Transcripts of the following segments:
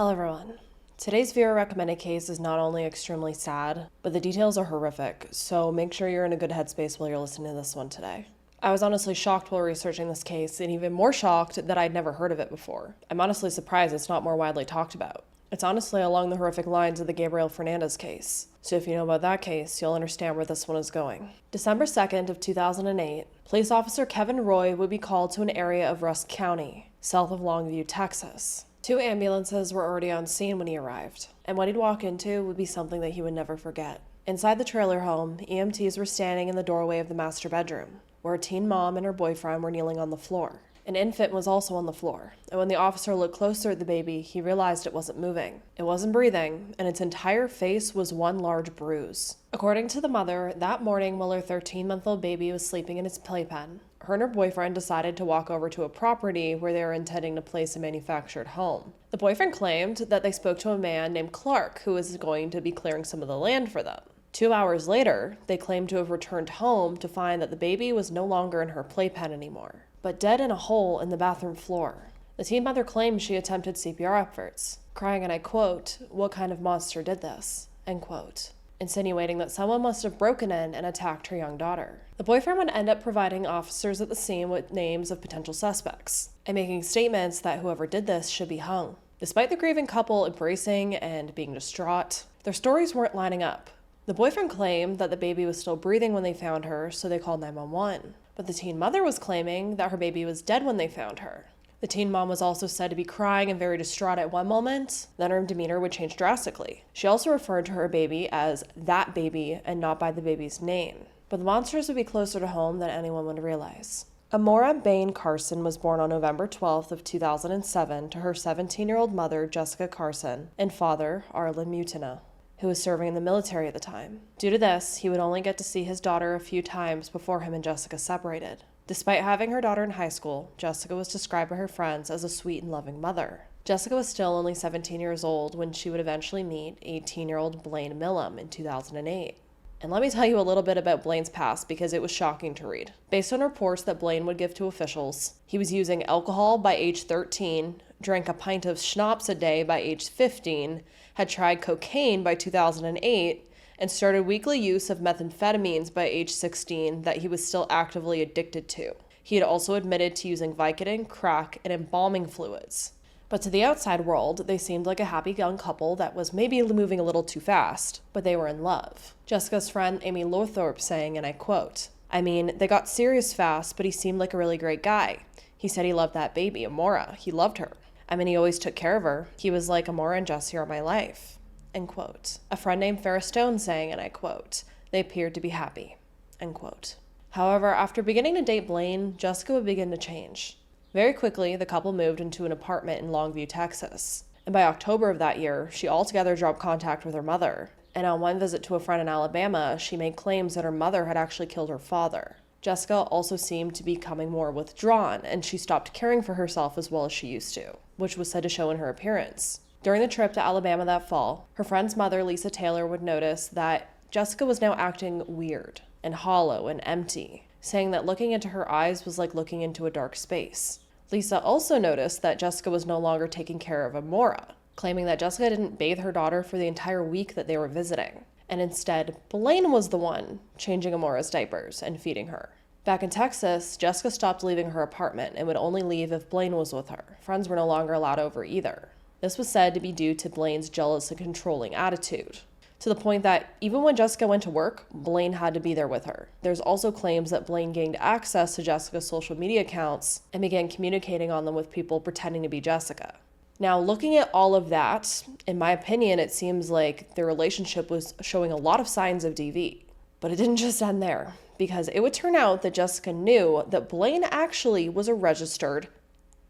Hello everyone. Today's viewer recommended case is not only extremely sad, but the details are horrific, so make sure you're in a good headspace while you're listening to this one today. I was honestly shocked while researching this case, and even more shocked that I'd never heard of it before. I'm honestly surprised it's not more widely talked about. It's honestly along the horrific lines of the Gabriel Fernandez case. So if you know about that case, you'll understand where this one is going. December 2nd of 2008, police officer Kevin Roy would be called to an area of Rusk County, south of Longview, Texas. 2 ambulances were already on scene when he arrived, and what he'd walk into would be something that he would never forget. Inside the trailer home, EMTs were standing in the doorway of the master bedroom, where a teen mom and her boyfriend were kneeling on the floor. An infant was also on the floor, and when the officer looked closer at the baby, he realized it wasn't moving. It wasn't breathing, and its entire face was one large bruise. According to the mother, that morning while her 13-month-old baby was sleeping in its playpen, her and her boyfriend decided to walk over to a property where they were intending to place a manufactured home. The boyfriend claimed that they spoke to a man named Clark who was going to be clearing some of the land for them. 2 hours later, they claimed to have returned home to find that the baby was no longer in her playpen anymore, but dead in a hole in the bathroom floor. The teen mother claimed she attempted CPR efforts, crying, and I quote, "What kind of monster did this?" end quote, insinuating that someone must have broken in and attacked her young daughter. The boyfriend would end up providing officers at the scene with names of potential suspects, and making statements that whoever did this should be hung. Despite the grieving couple embracing and being distraught, their stories weren't lining up. The boyfriend claimed that the baby was still breathing when they found her, so they called 911. But the teen mother was claiming that her baby was dead when they found her. The teen mom was also said to be crying and very distraught at one moment, then her demeanor would change drastically. She also referred to her baby as that baby and not by the baby's name. But the monsters would be closer to home than anyone would realize. Amora Carson was born on November 12th of 2007 to her 17-year-old mother, Jessica Carson, and father, Arlen Mutina, who was serving in the military at the time. Due to this, he would only get to see his daughter a few times before him and Jessica separated. Despite having her daughter in high school, Jessica was described by her friends as a sweet and loving mother. Jessica was still only 17 years old when she would eventually meet 18-year-old Blaine Milam in 2008. And let me tell you a little bit about Blaine's past because it was shocking to read. Based on reports that Blaine would give to officials, he was using alcohol by age 13, drank a pint of schnapps a day by age 15, had tried cocaine by 2008, and started weekly use of methamphetamines by age 16 that he was still actively addicted to. He had also admitted to using Vicodin, crack, and embalming fluids. But to the outside world, they seemed like a happy young couple that was maybe moving a little too fast, but they were in love. Jessica's friend Amy Lowthorpe saying, and I quote, "I mean, they got serious fast, but he seemed like a really great guy. He said he loved that baby, Amora. He loved her. I mean, he always took care of her. He was like, Amora and Jessie are my life." End quote. A friend named Farrah Stone saying, and I quote, "They appeared to be happy." End quote. However, after beginning to date Blaine, Jessica would begin to change. Very quickly, the couple moved into an apartment in Longview, Texas. And by October of that year, she altogether dropped contact with her mother. And on one visit to a friend in Alabama, she made claims that her mother had actually killed her father. Jessica also seemed to be becoming more withdrawn, and she stopped caring for herself as well as she used to, which was said to show in her appearance. During the trip to Alabama that fall, her friend's mother, Lisa Taylor, would notice that Jessica was now acting weird and hollow and empty, saying that looking into her eyes was like looking into a dark space. Lisa also noticed that Jessica was no longer taking care of Amora, claiming that Jessica didn't bathe her daughter for the entire week that they were visiting, and instead, Blaine was the one changing Amora's diapers and feeding her. Back in Texas, Jessica stopped leaving her apartment and would only leave if Blaine was with her. Friends were no longer allowed over either. This was said to be due to Blaine's jealous and controlling attitude, to the point that even when Jessica went to work, Blaine had to be there with her. There's also claims that Blaine gained access to Jessica's social media accounts and began communicating on them with people pretending to be Jessica. Now, looking at all of that, in my opinion, it seems like their relationship was showing a lot of signs of DV. But it didn't just end there, because it would turn out that Jessica knew that Blaine actually was a registered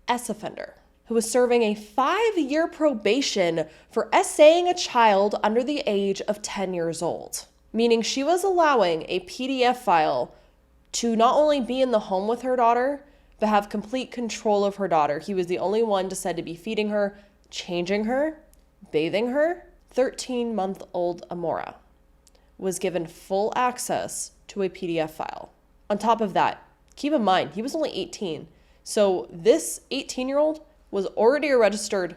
S offender who was serving a 5-year probation for essaying a child under the age of 10 years old, meaning she was allowing a PDF file to not only be in the home with her daughter, but have complete control of her daughter. He was the only one to said to be feeding her, changing her, bathing her. 13-month-old Amora was given full access to a PDF file. On top of that, keep in mind, he was only 18. So this 18-year-old was already a registered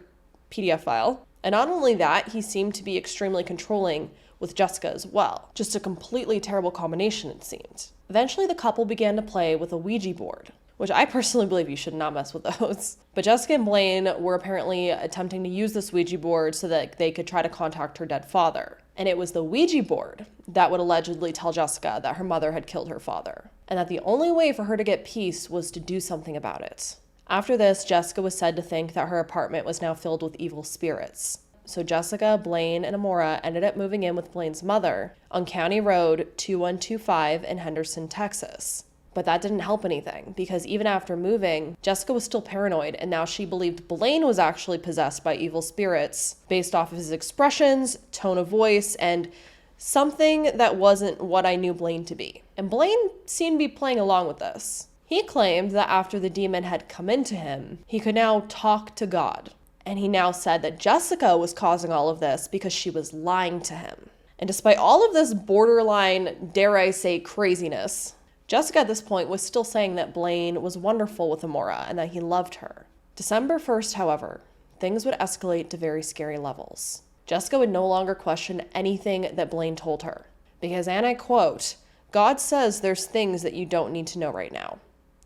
PDF file. And not only that, he seemed to be extremely controlling with Jessica as well. Just a completely terrible combination, it seemed. Eventually, the couple began to play with a Ouija board, which I personally believe you should not mess with those. But Jessica and Blaine were apparently attempting to use this Ouija board so that they could try to contact her dead father. And it was the Ouija board that would allegedly tell Jessica that her mother had killed her father, and that the only way for her to get peace was to do something about it. After this, Jessica was said to think that her apartment was now filled with evil spirits. So Jessica, Blaine, and Amora ended up moving in with Blaine's mother on County Road 2125 in Henderson, Texas. But that didn't help anything, because even after moving, Jessica was still paranoid, and now she believed Blaine was actually possessed by evil spirits based off of his expressions, tone of voice, and something that wasn't what I knew Blaine to be. And Blaine seemed to be playing along with this. He claimed that after the demon had come into him, he could now talk to God. And he now said that Jessica was causing all of this because she was lying to him. And despite all of this borderline, dare I say, craziness, Jessica at this point was still saying that Blaine was wonderful with Amora and that he loved her. December 1st, however, things would escalate to very scary levels. Jessica would no longer question anything that Blaine told her. Because, and I quote, "God says there's things that you don't need to know right now,"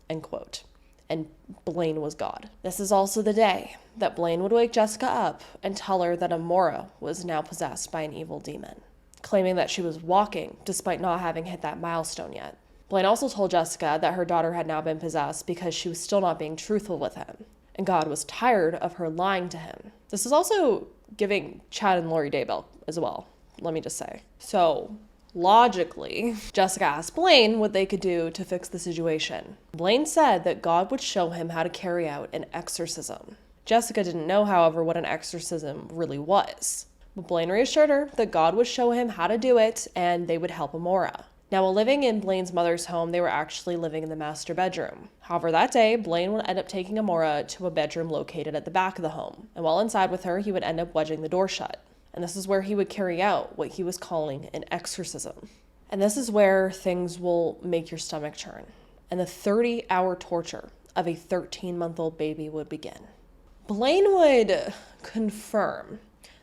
end quote. And Blaine was God. This is also the day that Blaine would wake Jessica up and tell her that Amora was now possessed by an evil demon, claiming that she was walking despite not having hit that milestone yet. Blaine also told Jessica that her daughter had now been possessed because she was still not being truthful with him, and God was tired of her lying to him. This is also giving Chad and Lori Daybell as well, let me just say. So, logically, Jessica asked Blaine what they could do to fix the situation. Blaine said that God would show him how to carry out an exorcism. Jessica didn't know, however, what an exorcism really was. But Blaine reassured her that God would show him how to do it and they would help Amora. Now, while living in Blaine's mother's home, they were actually living in the master bedroom. However, that day, Blaine would end up taking Amora to a bedroom located at the back of the home. And while inside with her, he would end up wedging the door shut. And this is where he would carry out what he was calling an exorcism. And this is where things will make your stomach churn. And the 30-hour torture of a 13-month-old baby would begin. Blaine would confirm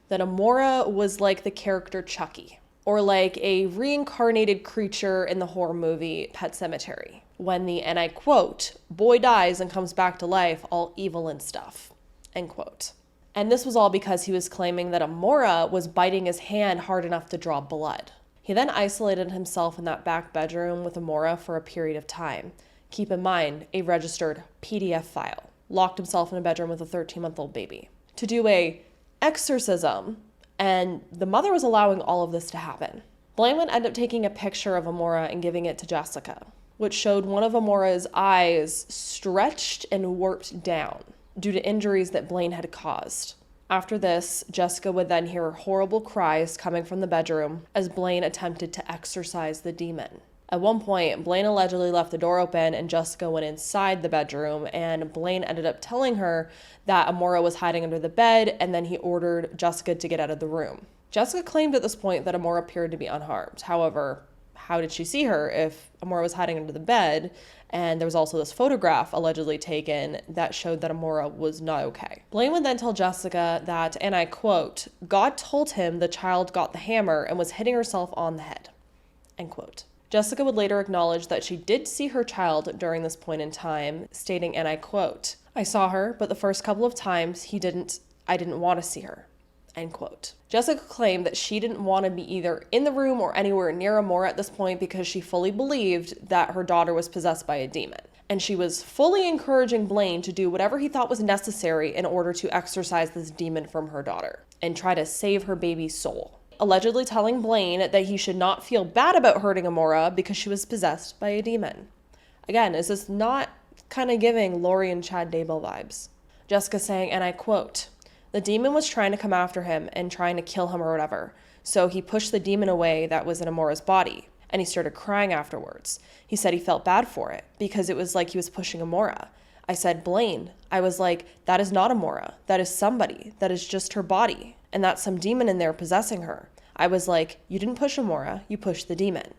that Amora was like the character Chucky, or like a reincarnated creature in the horror movie Pet Sematary, when the, and I quote, "boy dies and comes back to life all evil and stuff," end quote. And this was all because he was claiming that Amora was biting his hand hard enough to draw blood. He then isolated himself in that back bedroom with Amora for a period of time. Keep in mind, a registered PDF file. Locked himself in a bedroom with a 13-month-old baby to do a exorcism, and the mother was allowing all of this to happen. Blaine would end up taking a picture of Amora and giving it to Jessica, which showed one of Amora's eyes stretched and warped down due to injuries that Blaine had caused. After this, Jessica would then hear horrible cries coming from the bedroom as Blaine attempted to exorcise the demon. At one point, Blaine allegedly left the door open and Jessica went inside the bedroom, and Blaine ended up telling her that Amora was hiding under the bed, and then he ordered Jessica to get out of the room. Jessica claimed at this point that Amora appeared to be unharmed. However, how did she see her if Amora was hiding under the bed? And there was also this photograph allegedly taken that showed that Amora was not okay. Blaine would then tell Jessica that, and I quote, "God told him the child got the hammer and was hitting herself on the head," end quote. Jessica would later acknowledge that she did see her child during this point in time, stating, and I quote, "I saw her, but the first couple of times I didn't want to see her," end quote. Jessica claimed that she didn't want to be either in the room or anywhere near Amora at this point because she fully believed that her daughter was possessed by a demon. And she was fully encouraging Blaine to do whatever he thought was necessary in order to exorcise this demon from her daughter and try to save her baby's soul. Allegedly telling Blaine that he should not feel bad about hurting Amora because she was possessed by a demon. Again, is this not kind of giving Lori and Chad Daybell vibes? Jessica saying, and I quote, "The demon was trying to come after him and trying to kill him or whatever. So he pushed the demon away that was in Amora's body, and he started crying afterwards. He said he felt bad for it because it was like he was pushing Amora. I said, Blaine, I was like, that is not Amora. That is somebody. That is just her body. And that's some demon in there possessing her. I was like, you didn't push Amora, you pushed the demon,"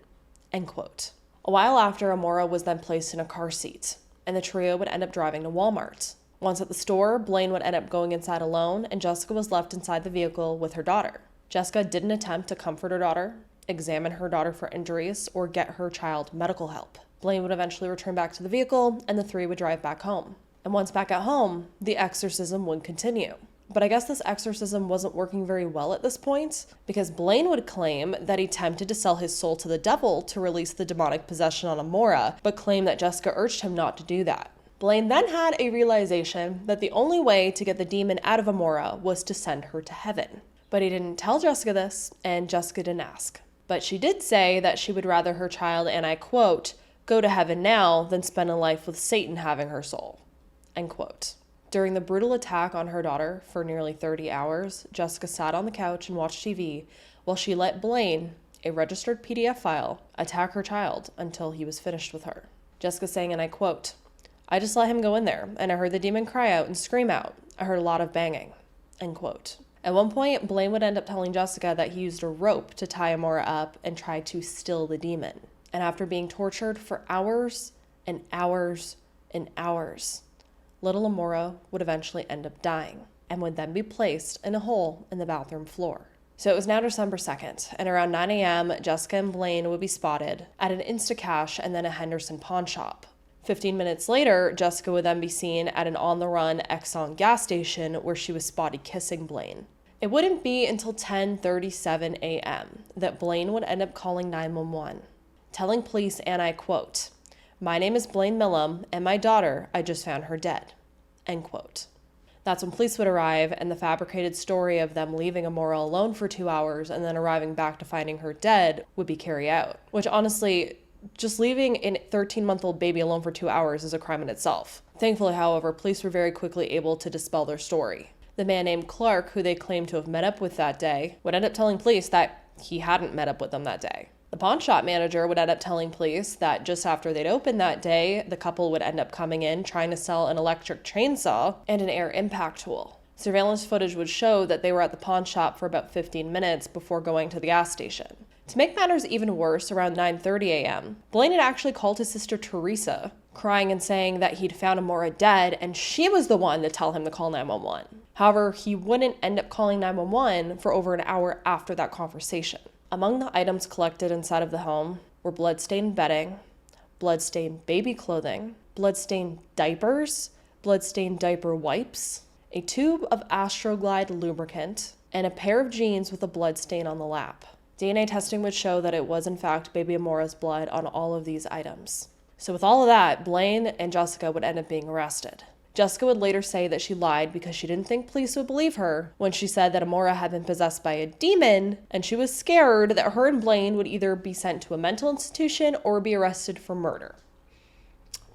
end quote. A while after, Amora was then placed in a car seat, and the trio would end up driving to Walmart. Once at the store, Blaine would end up going inside alone, and Jessica was left inside the vehicle with her daughter. Jessica didn't attempt to comfort her daughter, examine her daughter for injuries, or get her child medical help. Blaine would eventually return back to the vehicle, and the three would drive back home. And once back at home, the exorcism would continue. But I guess this exorcism wasn't working very well at this point, because Blaine would claim that he attempted to sell his soul to the devil to release the demonic possession on Amora, but claimed that Jessica urged him not to do that. Blaine then had a realization that the only way to get the demon out of Amora was to send her to heaven. But he didn't tell Jessica this, and Jessica didn't ask. But she did say that she would rather her child, and I quote, go to heaven now than spend a life with Satan having her soul, end quote. During the brutal attack on her daughter for nearly 30 hours, Jessica sat on the couch and watched TV while she let Blaine, a registered PDF file, attack her child until he was finished with her. Jessica saying, and I quote, I just let him go in there, and I heard the demon cry out and scream out. I heard a lot of banging, end quote. At one point, Blaine would end up telling Jessica that he used a rope to tie Amora up and try to still the demon. And after being tortured for hours and hours and hours, little Amora would eventually end up dying and would then be placed in a hole in the bathroom floor. So it was now December 2nd, and around 9 a.m., Jessica and Blaine would be spotted at an Instacash and then a Henderson pawn shop. 15 minutes later, Jessica would then be seen at an on-the-run Exxon gas station where she was spotted kissing Blaine. It wouldn't be until 10:37 a.m. that Blaine would end up calling 911, telling police, and I quote, my name is Blaine Milam, and my daughter, I just found her dead, end quote. That's when police would arrive, and the fabricated story of them leaving Amora alone for 2 hours and then arriving back to finding her dead would be carried out, which honestly, just leaving a 13-month-old baby alone for 2 hours is a crime in itself. Thankfully, however, police were very quickly able to dispel their story. The man named Clark, who they claimed to have met up with that day, would end up telling police that he hadn't met up with them that day. The pawn shop manager would end up telling police that just after they'd opened that day, the couple would end up coming in trying to sell an electric chainsaw and an air impact tool. Surveillance footage would show that they were at the pawn shop for about 15 minutes before going to the gas station. To make matters even worse, around 9:30 a.m., Blaine had actually called his sister Teresa, crying and saying that he'd found Amora dead and she was the one to tell him to call 911. However, he wouldn't end up calling 911 for over an hour after that conversation. Among the items collected inside of the home were blood-stained bedding, blood-stained baby clothing, blood-stained diapers, blood-stained diaper wipes, a tube of Astroglide lubricant, and a pair of jeans with a blood stain on the lap. DNA testing would show that it was in fact baby Amora's blood on all of these items. So with all of that, Blaine and Jessica would end up being arrested. Jessica would later say that she lied because she didn't think police would believe her when she said that Amora had been possessed by a demon, and she was scared that her and Blaine would either be sent to a mental institution or be arrested for murder.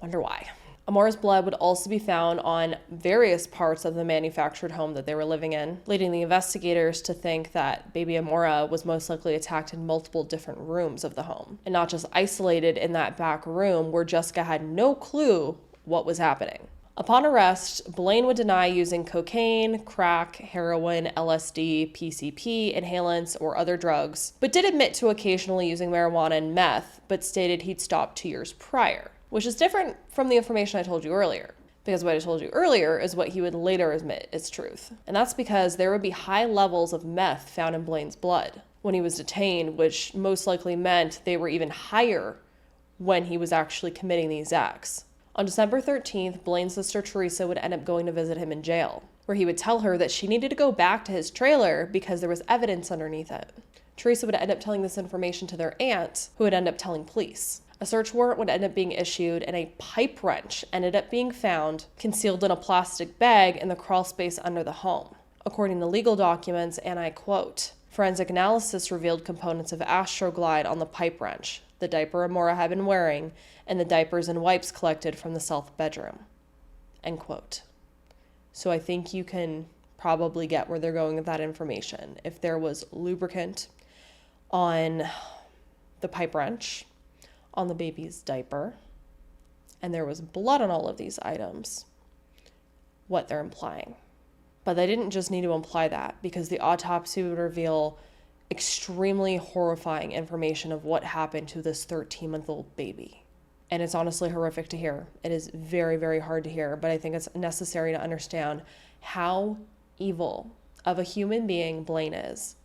Wonder why. Amora's blood would also be found on various parts of the manufactured home that they were living in, leading the investigators to think that baby Amora was most likely attacked in multiple different rooms of the home, and not just isolated in that back room where Jessica had no clue what was happening. Upon arrest, Blaine would deny using cocaine, crack, heroin, LSD, PCP, inhalants, or other drugs, but did admit to occasionally using marijuana and meth, but stated he'd stopped 2 years prior, which is different from the information I told you earlier, because what I told you earlier is what he would later admit is truth. And that's because there would be high levels of meth found in Blaine's blood when he was detained, which most likely meant they were even higher when he was actually committing these acts. On December 13th, Blaine's sister Teresa would end up going to visit him in jail, where he would tell her that she needed to go back to his trailer because there was evidence underneath it. Teresa would end up telling this information to their aunt, who would end up telling police. A search warrant would end up being issued, and a pipe wrench ended up being found concealed in a plastic bag in the crawl space under the home. According to legal documents, and I quote, forensic analysis revealed components of Astroglide on the pipe wrench, the diaper Amora had been wearing, and the diapers and wipes collected from the south bedroom, end quote. So I think you can probably get where they're going with that information. If there was lubricant on the pipe wrench, on the baby's diaper, and there was blood on all of these items, what they're implying. But they didn't just need to imply that, because the autopsy would reveal extremely horrifying information of what happened to this 13-month-old baby. And it's honestly horrific to hear. It is very, very hard to hear, but I think it's necessary to understand how evil of a human being Blaine is,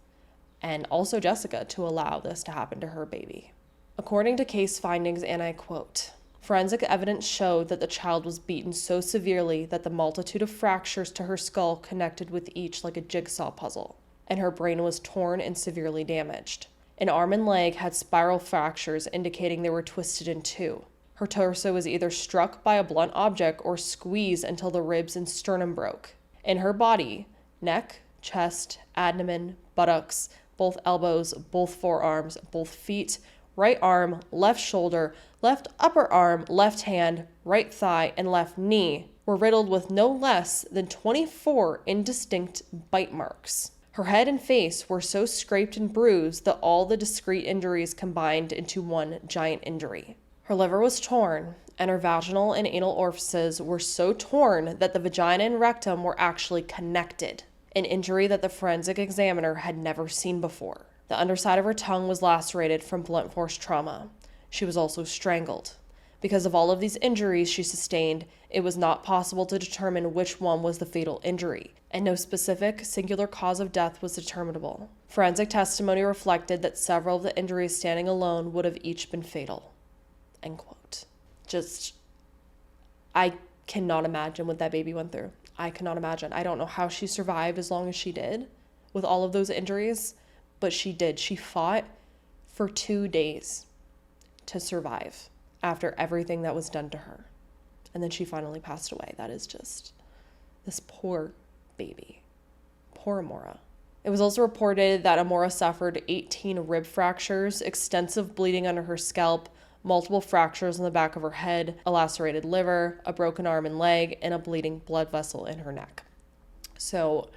and also Jessica, to allow this to happen to her baby. According to case findings, and I quote, "Forensic evidence showed that the child was beaten so severely that the multitude of fractures to her skull connected with each like a jigsaw puzzle, and her brain was torn and severely damaged. An arm and leg had spiral fractures indicating they were twisted in two. Her torso was either struck by a blunt object or squeezed until the ribs and sternum broke. In her body, neck, chest, abdomen, buttocks, both elbows, both forearms, both feet, right arm, left shoulder, left upper arm, left hand, right thigh, and left knee were riddled with no less than 24 indistinct bite marks. Her head and face were so scraped and bruised that all the discrete injuries combined into one giant injury. Her liver was torn, and her vaginal and anal orifices were so torn that the vagina and rectum were actually connected, an injury that the forensic examiner had never seen before. The underside of her tongue was lacerated from blunt force trauma. She was also strangled. Because of all of these injuries she sustained, it was not possible to determine which one was the fatal injury, and no specific, singular cause of death was determinable. Forensic testimony reflected that several of the injuries standing alone would have each been fatal." End quote. I cannot imagine what that baby went through. I cannot imagine. I don't know how she survived as long as she did with all of those injuries, but she did. She fought for 2 days to survive after everything that was done to her. And then she finally passed away. That is just this poor baby. Poor Amora. It was also reported that Amora suffered 18 rib fractures, extensive bleeding under her scalp, multiple fractures in the back of her head, a lacerated liver, a broken arm and leg, and a bleeding blood vessel in her neck. So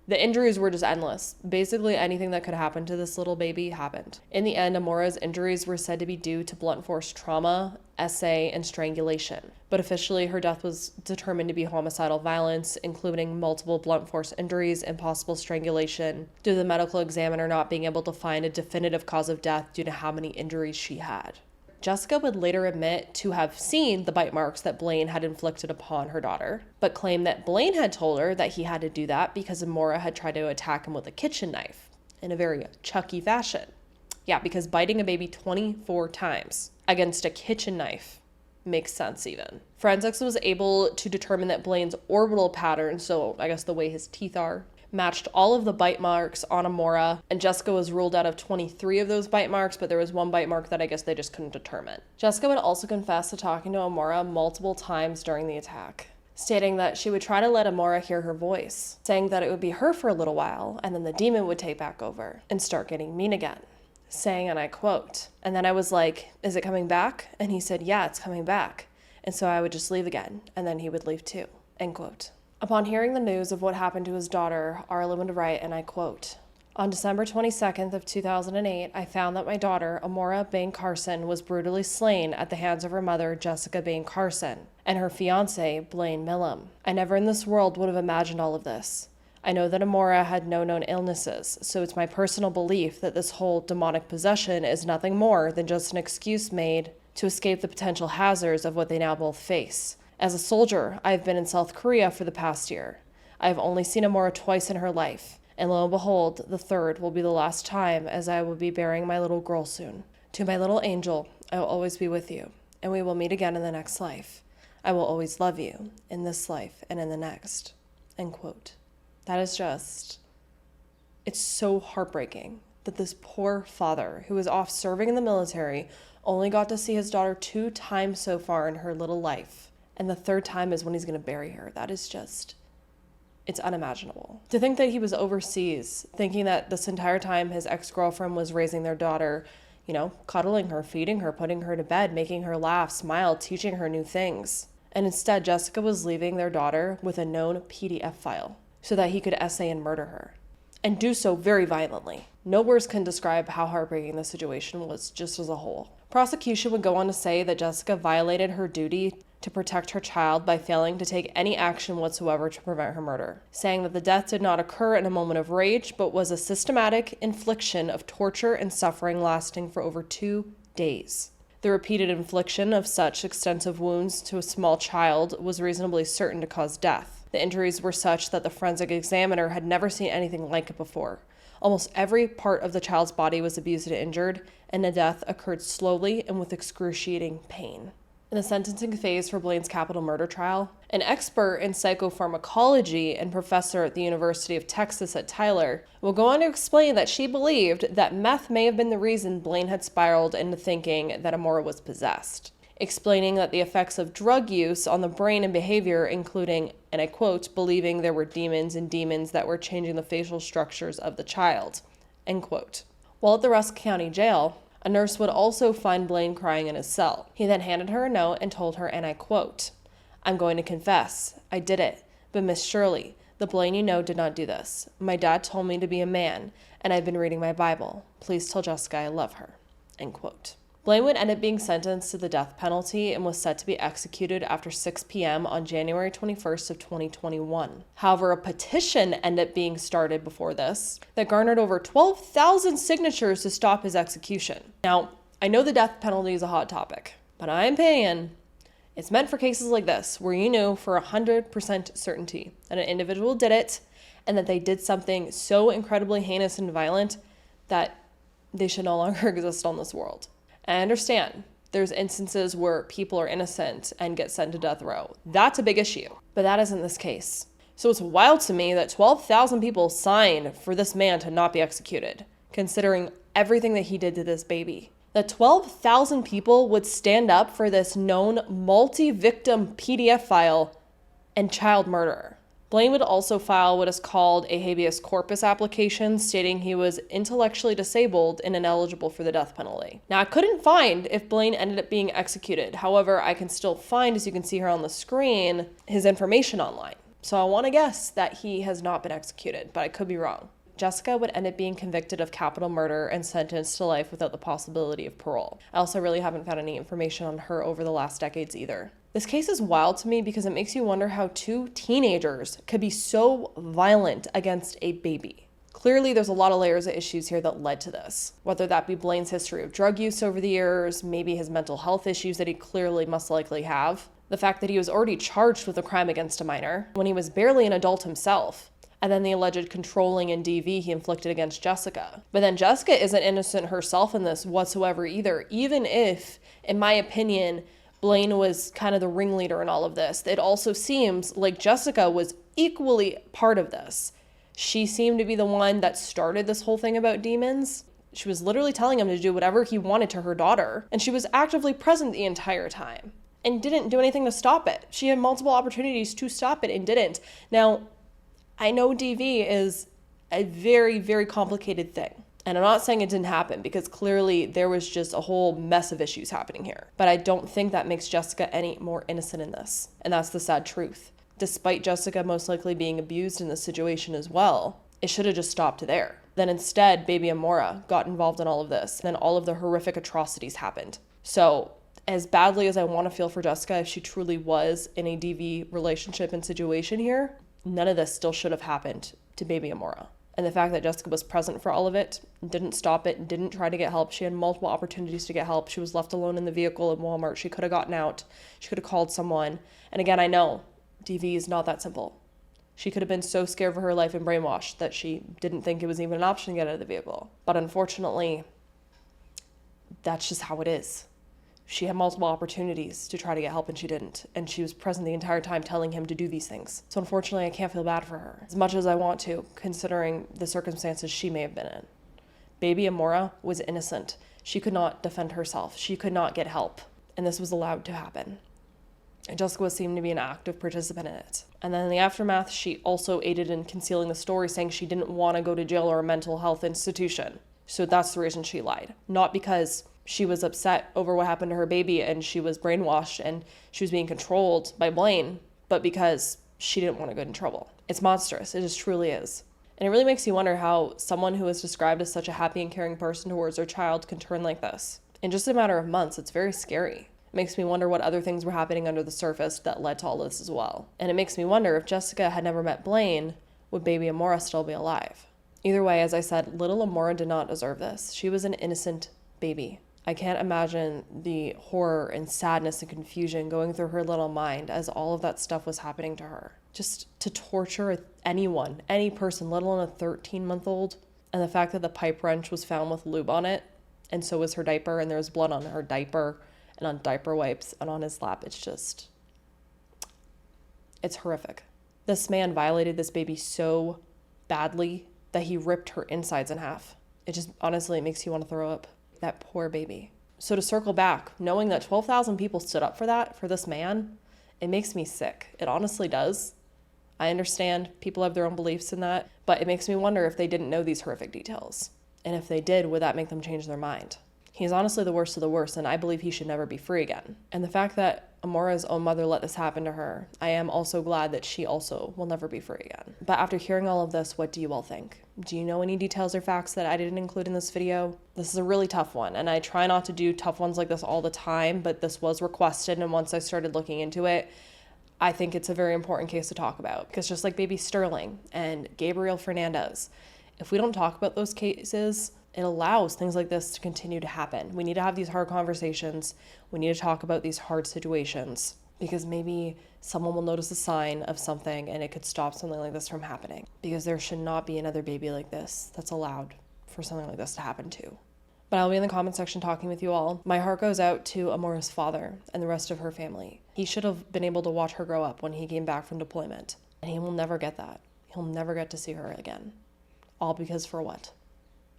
the injuries were just endless. Basically anything that could happen to this little baby happened. In the end, Amora's injuries were said to be due to blunt force trauma, SA, and strangulation. But officially, her death was determined to be homicidal violence, including multiple blunt force injuries and possible strangulation, due to the medical examiner not being able to find a definitive cause of death due to how many injuries she had. Jessica would later admit to have seen the bite marks that Blaine had inflicted upon her daughter, but claimed that Blaine had told her that he had to do that because Amora had tried to attack him with a kitchen knife in a very Chucky fashion. Yeah, because biting a baby 24 times against a kitchen knife makes sense even. Forensics was able to determine that Blaine's orbital pattern, so I guess the way his teeth are, matched all of the bite marks on Amora, and Jessica was ruled out of 23 of those bite marks, but there was one bite mark that I guess they just couldn't determine. Jessica would also confess to talking to Amora multiple times during the attack, stating that she would try to let Amora hear her voice, saying that it would be her for a little while, and then the demon would take back over and start getting mean again, saying, and I quote, "And then I was like, is it coming back?" And he said, "Yeah, it's coming back." And so I would just leave again, and then he would leave too, end quote. Upon hearing the news of what happened to his daughter, Arlen would write, and I quote, "On December 22nd of 2008, I found that my daughter, Amora Bain Carson, was brutally slain at the hands of her mother, Jessica Bain Carson, and her fiancé, Blaine Milam. I never in this world would have imagined all of this. I know that Amora had no known illnesses, so it's my personal belief that this whole demonic possession is nothing more than just an excuse made to escape the potential hazards of what they now both face. As a soldier, I have been in South Korea for the past year. I have only seen Amora twice in her life, and lo and behold, the third will be the last time, as I will be bearing my little girl soon. To my little angel, I will always be with you, and we will meet again in the next life. I will always love you, in this life and in the next." End quote. That is just, it's so heartbreaking that this poor father, who was off serving in the military, only got to see his daughter 2 times so far in her little life. And the third time is when he's going to bury her. That is just, it's unimaginable. To think that he was overseas, thinking that this entire time his ex-girlfriend was raising their daughter, cuddling her, feeding her, putting her to bed, making her laugh, smile, teaching her new things. And instead, Jessica was leaving their daughter with a known PDF file so that he could essay and murder her. And do so very violently. No words can describe how heartbreaking the situation was just as a whole. Prosecution would go on to say that Jessica violated her duty to protect her child by failing to take any action whatsoever to prevent her murder, saying that the death did not occur in a moment of rage, but was a systematic infliction of torture and suffering lasting for over 2 days. The repeated infliction of such extensive wounds to a small child was reasonably certain to cause death. The injuries were such that the forensic examiner had never seen anything like it before. Almost every part of the child's body was abused and injured, and the death occurred slowly and with excruciating pain. In the sentencing phase for Blaine's capital murder trial, an expert in psychopharmacology and professor at the University of Texas at Tyler will go on to explain that she believed that meth may have been the reason Blaine had spiraled into thinking that Amora was possessed, explaining that the effects of drug use on the brain and behavior, including, and I quote, believing there were demons and demons that were changing the facial structures of the child, end quote. While at the Rusk County Jail, a nurse would also find Blaine crying in his cell. He then handed her a note and told her, and I quote, "I'm going to confess. I did it. But Miss Shirley, the Blaine you know did not do this. My dad told me to be a man, and I've been reading my Bible. Please tell Jessica I love her." End quote. Blaine would end up being sentenced to the death penalty and was set to be executed after 6 p.m. on January 21st of 2021. However, a petition ended up being started before this that garnered over 12,000 signatures to stop his execution. Now, I know the death penalty is a hot topic, but I'm opinion it's meant for cases like this where you knew for 100% certainty that an individual did it and that they did something so incredibly heinous and violent that they should no longer exist on this world. I understand there's instances where people are innocent and get sent to death row. That's a big issue, but that isn't this case. So it's wild to me that 12,000 people signed for this man to not be executed, considering everything that he did to this baby. That 12,000 people would stand up for this known multi-victim PDF file and child murderer. Blaine would also file what is called a habeas corpus application, stating he was intellectually disabled and ineligible for the death penalty. Now, I couldn't find if Blaine ended up being executed. However, I can still find, as you can see here on the screen, his information online. So I want to guess that he has not been executed, but I could be wrong. Jessica would end up being convicted of capital murder and sentenced to life without the possibility of parole. I also really haven't found any information on her over the last decades either. This case is wild to me because it makes you wonder how two teenagers could be so violent against a baby. Clearly, there's a lot of layers of issues here that led to this. Whether that be Blaine's history of drug use over the years, maybe his mental health issues that he clearly must likely have, the fact that he was already charged with a crime against a minor when he was barely an adult himself, and then the alleged controlling and DV he inflicted against Jessica. But then Jessica isn't innocent herself in this whatsoever either, even if, in my opinion, Blaine was kind of the ringleader in all of this. It also seems like Jessica was equally part of this. She seemed to be the one that started this whole thing about demons. She was literally telling him to do whatever he wanted to her daughter, and she was actively present the entire time and didn't do anything to stop it. She had multiple opportunities to stop it and didn't. Now, I know DV is a very, very complicated thing. And I'm not saying it didn't happen because clearly there was just a whole mess of issues happening here. But I don't think that makes Jessica any more innocent in this. And that's the sad truth. Despite Jessica most likely being abused in this situation as well, it should have just stopped there. Then instead, baby Amora got involved in all of this. Then all of the horrific atrocities happened. So as badly as I want to feel for Jessica, if she truly was in a DV relationship and situation here, none of this still should have happened to baby Amora. And the fact that Jessica was present for all of it, didn't stop it, didn't try to get help. She had multiple opportunities to get help. She was left alone in the vehicle in Walmart. She could have gotten out. She could have called someone. And again, I know DV is not that simple. She could have been so scared for her life and brainwashed that she didn't think it was even an option to get out of the vehicle. But unfortunately, that's just how it is. She had multiple opportunities to try to get help and she didn't. And she was present the entire time telling him to do these things. So unfortunately, I can't feel bad for her as much as I want to, considering the circumstances she may have been in. Baby Amora was innocent. She could not defend herself. She could not get help. And this was allowed to happen. And Jessica seemed to be an active participant in it. And then in the aftermath, she also aided in concealing the story, saying she didn't want to go to jail or a mental health institution. So that's the reason she lied. Not because she was upset over what happened to her baby and she was brainwashed and she was being controlled by Blaine, but because she didn't want to get in trouble. It's monstrous. It just truly is. And it really makes you wonder how someone who is described as such a happy and caring person towards their child can turn like this. In just a matter of months, it's very scary. It makes me wonder what other things were happening under the surface that led to all this as well. And it makes me wonder if Jessica had never met Blaine, would baby Amora still be alive? Either way, as I said, little Amora did not deserve this. She was an innocent baby. I can't imagine the horror and sadness and confusion going through her little mind as all of that stuff was happening to her. Just to torture anyone, any person, let alone a 13-month-old. And the fact that the pipe wrench was found with lube on it, and so was her diaper, and there was blood on her diaper and on diaper wipes and on his lap. It's horrific. This man violated this baby so badly that he ripped her insides in half. It just, honestly, it makes you want to throw up. That poor baby. So to circle back, knowing that 12,000 people stood up for this man, it makes me sick. It honestly does. I understand people have their own beliefs in that, but it makes me wonder if they didn't know these horrific details. And if they did, would that make them change their mind? He's honestly the worst of the worst, and I believe he should never be free again. And the fact that Amora's own mother let this happen to her, I am also glad that she also will never be free again. But after hearing all of this, what do you all think? Do you know any details or facts that I didn't include in this video? This is a really tough one, and I try not to do tough ones like this all the time, but this was requested, and once I started looking into it, I think it's a very important case to talk about. Because just like baby Sterling and Gabriel Fernandez, if we don't talk about those cases, it allows things like this to continue to happen. We need to have these hard conversations. We need to talk about these hard situations because maybe someone will notice a sign of something and it could stop something like this from happening, because there should not be another baby like this that's allowed for something like this to happen to. But I'll be in the comment section talking with you all. My heart goes out to Amora's father and the rest of her family. He should have been able to watch her grow up when he came back from deployment, and he will never get that. He'll never get to see her again. All because for what?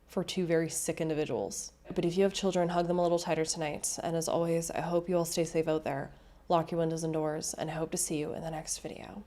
For two very sick individuals. But if you have children, hug them a little tighter tonight. And as always, I hope you all stay safe out there. Lock your windows and doors, and I hope to see you in the next video.